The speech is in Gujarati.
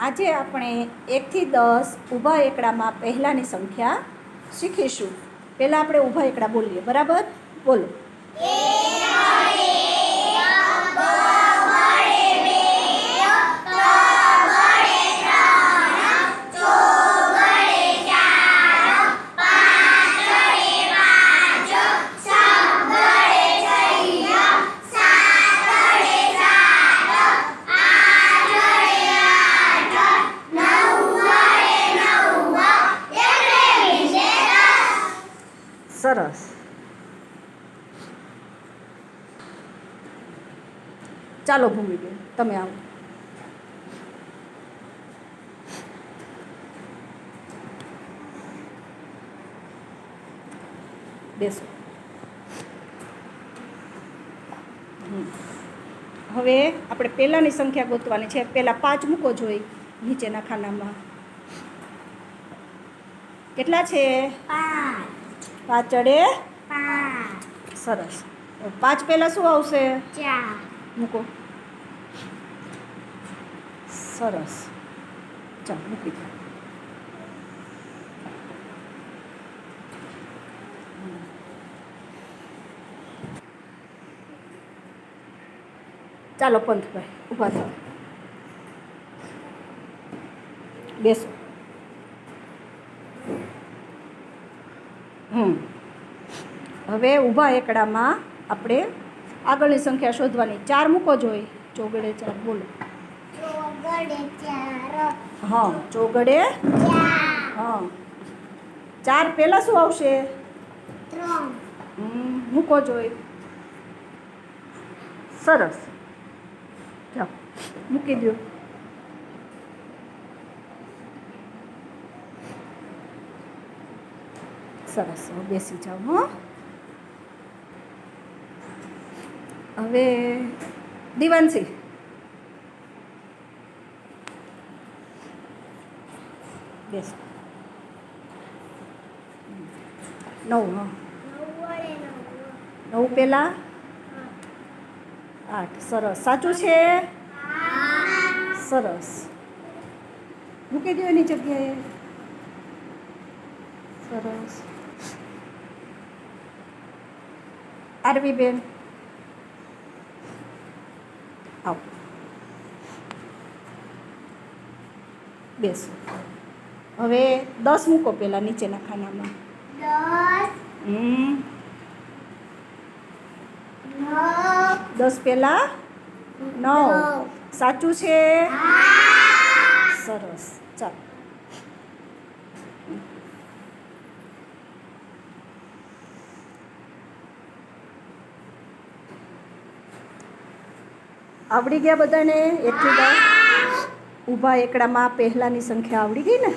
આજે આપણે 1 થી 10 ઊભા એકડામાં પહેલાંની સંખ્યા શીખીશું. પહેલાં આપણે ઊભા એકડા બોલીએ, બરાબર? બોલો. સરસ. ચાલો ભૂમિબેન, તમે આવો. બેસો. હવે આપણે પહેલાંની સંખ્યા ગોતવાની છે. પહેલાં 5 મૂકો જોઈ નીચેના ખાનામાં. કેટલા છે? 5 ચડે 5. સરસ. 5 પહેલાં શું આવશે? 4. મૂકો. સરસ. ચાલો મૂકી દો. ચાલો પંથભાઈ ઊભા થાઓ. બેસો. હવે ઊભા એકડામાં આપણે આગળની સંખ્યા શોધવાની. 4 મૂકો જોઈ. ચોગડે 4 બોલો. હા, ચોગડે 4. હા, 4 પહેલાં શું આવશે? 3. મૂકો જોઈ. સરસ. જાઓ મૂકી દો. સરસ. બેસી જાઓ. હો, હવે દિવાંશી બેસો. 9. હા, 9 પહેલાં 8. સરસ. સાચું છે? સરસ. મૂકી દો એની જગ્યાએ. સરસ. આરવીબેન આવો. બેસો. હવે 10 મૂકો પહેલાં નીચેના ખાનામાં. 10 પહેલાં 9. સાચું છે? સરસ. ચાલો. આવડી ગયા બધાને? 1 થી 10 ઊભા એકડામાં પહેલાંની સંખ્યા આવડી ગઈ ને?